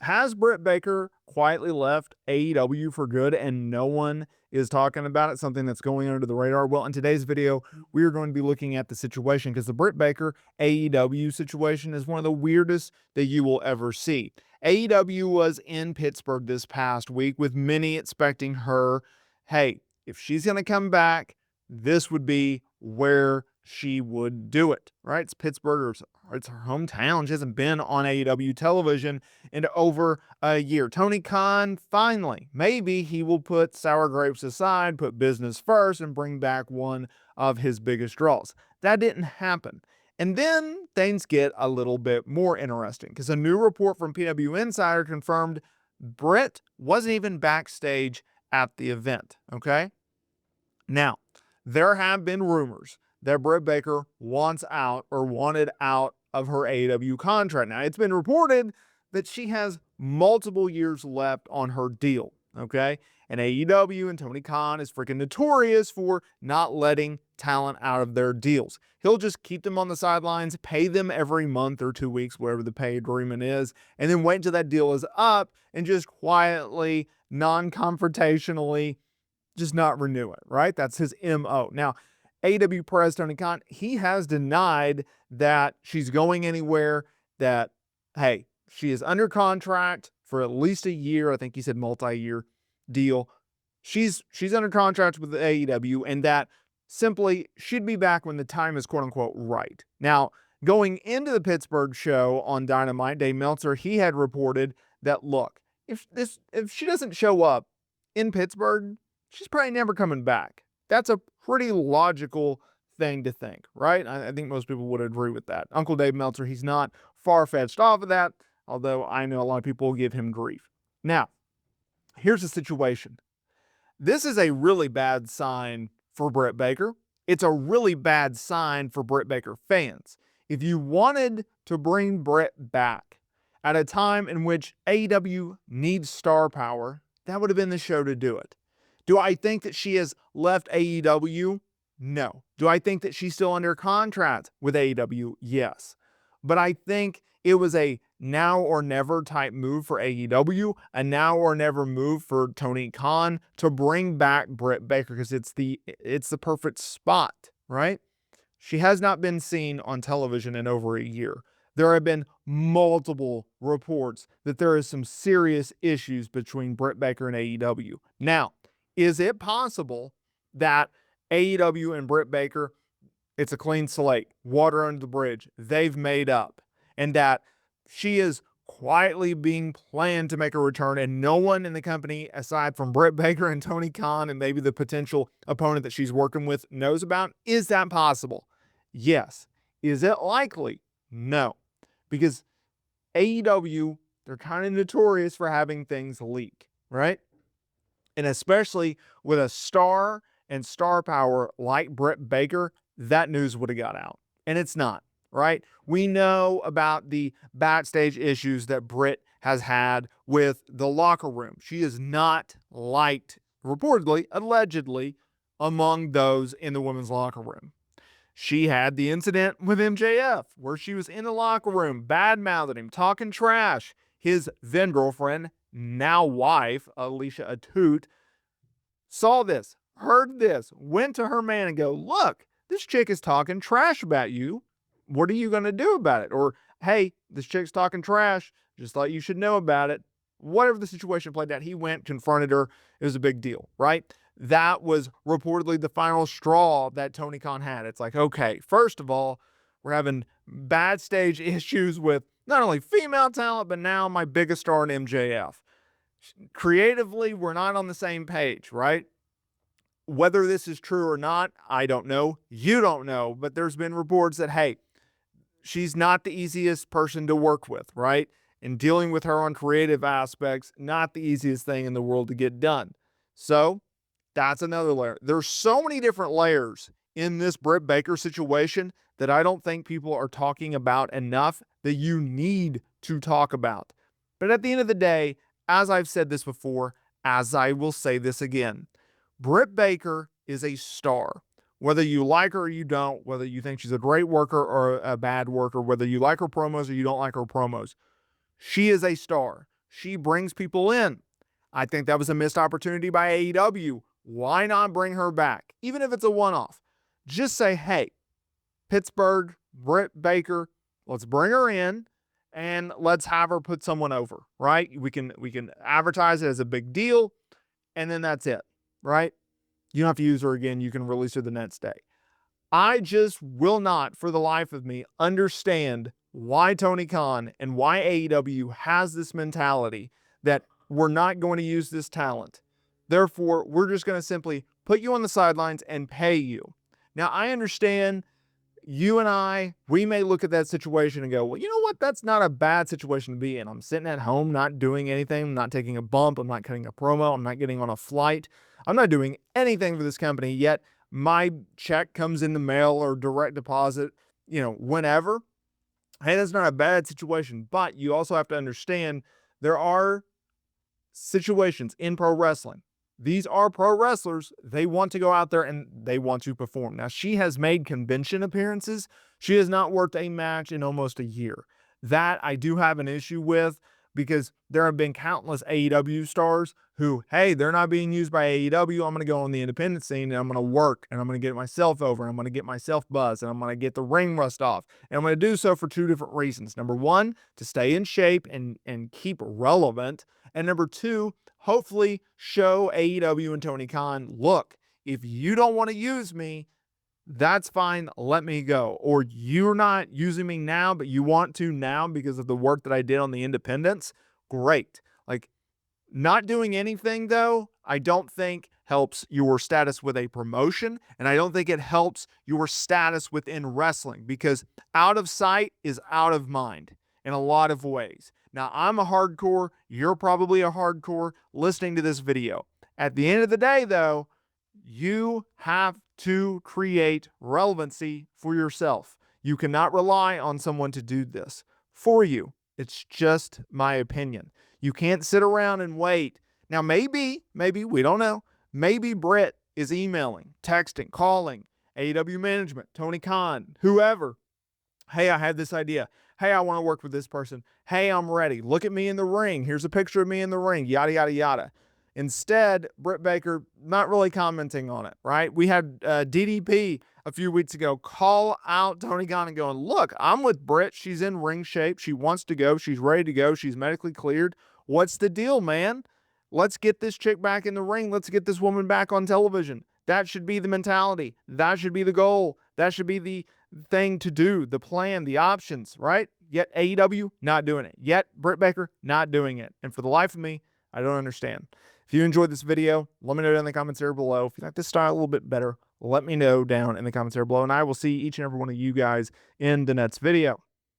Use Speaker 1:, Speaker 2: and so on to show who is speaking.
Speaker 1: has Britt Baker quietly left AEW for good and no one is talking about it, something that's going under the radar? Well, in today's video, we are going to be looking at the situation because the Britt Baker AEW situation is one of the weirdest that you will ever see. AEW was in Pittsburgh this past week with many expecting her, hey, if she's going to come back, this would be where she would do it, right? It's Pittsburgh, it's her hometown. She hasn't been on AEW television in over a year. Tony Khan, finally, maybe he will put sour grapes aside, put business first, and bring back one of his biggest draws. That didn't happen. And then things get a little bit more interesting because a new report from PW Insider confirmed Britt wasn't even backstage at the event, okay? Now, there have been rumors that Britt Baker wants out or wanted out of her AEW contract. Now, it's been reported that she has multiple years left on her deal, okay? And AEW and Tony Khan is freaking notorious for not letting talent out of their deals. He'll just keep them on the sidelines, pay them every month or 2 weeks, whatever the pay agreement is, and then wait until that deal is up and just quietly, non-confrontationally, just not renew it, right? That's his MO. Now, AEW Press Tony Khan, he has denied that she's going anywhere, that, hey, she is under contract for at least a year. I think he said multi-year deal. She's under contract with the AEW, and that simply she'd be back when the time is quote unquote right. Now, going into the Pittsburgh show on Dynamite, Dave Meltzer, he had reported that, look, if she doesn't show up in Pittsburgh, she's probably never coming back. That's a pretty logical thing to think, right? I think most people would agree with that. Uncle Dave Meltzer, he's not far-fetched off of that, although I know a lot of people give him grief. Now, here's the situation. This is a really bad sign for Britt Baker. It's a really bad sign for Britt Baker fans. If you wanted to bring Britt back at a time in which AEW needs star power, that would have been the show to do it. Do I think that she has left AEW? No. Do I think that she's still under contract with AEW? Yes. But I think it was a now or never type move for AEW, a now or never move for Tony Khan to bring back Britt Baker because it's the perfect spot, right? She has not been seen on television in over a year. There have been multiple reports that there is some serious issues between Britt Baker and AEW. Now, is it possible that AEW and Britt Baker, it's a clean slate, water under the bridge, they've made up, and that she is quietly being planned to make a return and no one in the company aside from Britt Baker and Tony Khan and maybe the potential opponent that she's working with knows about? Is that possible? Yes. Is it likely? No. Because AEW, they're kind of notorious for having things leak, right? And especially with a star and star power like Britt Baker, that news would have got out. And it's not, right? We know about the backstage issues that Britt has had with the locker room. She is not liked, reportedly, allegedly, among those in the women's locker room. She had the incident with MJF where she was in the locker room, bad-mouthing him, talking trash. His then girlfriend, now wife, Alicia Atut, saw this, heard this, went to her man and go, look, this chick is talking trash about you. What are you going to do about it? Or, hey, this chick's talking trash. Just thought you should know about it. Whatever the situation played out, he went, confronted her. It was a big deal, right? That was reportedly the final straw that Tony Khan had. It's like, okay, first of all, we're having backstage issues with not only female talent, but now my biggest star in MJF. Creatively, we're not on the same page, right? Whether this is true or not, I don't know. You don't know, but there's been reports that, hey, she's not the easiest person to work with, right? And dealing with her on creative aspects, not the easiest thing in the world to get done. So that's another layer. There's so many different layers in this Britt Baker situation that I don't think people are talking about enough that you need to talk about. But at the end of the day, as I've said this before, as I will say this again, Britt Baker is a star. Whether you like her or you don't, whether you think she's a great worker or a bad worker, whether you like her promos or you don't like her promos, she is a star. she brings people in. I think that was a missed opportunity by AEW. Why not bring her back? Even if it's a one-off. Just say, hey, Pittsburgh, Britt Baker, let's bring her in and let's have her put someone over, right? We can advertise it as a big deal, and then that's it, right? You don't have to use her again. You can release her the next day. I just will not, for the life of me, understand why Tony Khan and why AEW has this mentality that we're not going to use this talent. Therefore, we're just going to simply put you on the sidelines and pay you. Now, I understand you and we may look at that situation and go, well, you know what? That's not a bad situation to be in. I'm sitting at home, not doing anything. I'm not taking a bump. I'm not cutting a promo. I'm not getting on a flight. I'm not doing anything for this company, yet my check comes in the mail or direct deposit, whenever. Hey, that's not a bad situation. But you also have to understand there are situations in pro wrestling. These are pro wrestlers. They want to go out there and they want to perform. Now, she has made convention appearances. She has not worked a match in almost a year. That I do have an issue with, because there have been countless AEW stars who, hey, they're not being used by AEW. I'm going to go on the independent scene and I'm going to work and I'm going to get myself over and I'm going to get myself buzzed and I'm going to get the ring rust off. And I'm going to do so for two different reasons. Number one, to stay in shape and keep relevant. And number two, hopefully show AEW and Tony Khan, look, if you don't want to use me, that's fine, let me go. Or you're not using me now, but you want to now because of the work that I did on the independents, great. Like, not doing anything, though, I don't think helps your status with a promotion, and I don't think it helps your status within wrestling, because out of sight is out of mind in a lot of ways. Now, I'm a hardcore, you're probably a hardcore listening to this video. At the end of the day, though, you have to create relevancy for yourself. You cannot rely on someone to do this for you. It's just my opinion. You can't sit around and wait. Now, maybe, we don't know. Maybe Britt is emailing, texting, calling AEW management, Tony Khan, whoever. Hey, I had this idea. Hey, I want to work with this person. Hey, I'm ready. Look at me in the ring. Here's a picture of me in the ring, yada, yada, yada. Instead, Britt Baker not really commenting on it, right? We had DDP a few weeks ago call out Tony Khan and going, look, I'm with Britt. She's in ring shape. She wants to go. She's ready to go. She's medically cleared. What's the deal, man? Let's get this chick back in the ring. Let's get this woman back on television. That should be the mentality. That should be the goal. That should be the thing to do, the plan, the options, right? Yet AEW not doing it. Yet Britt Baker not doing it. And for the life of me, I don't understand. If you enjoyed this video, let me know down in the comments area below. If you like this style a little bit better, let me know down in the comments area below. And I will see each and every one of you guys in the next video.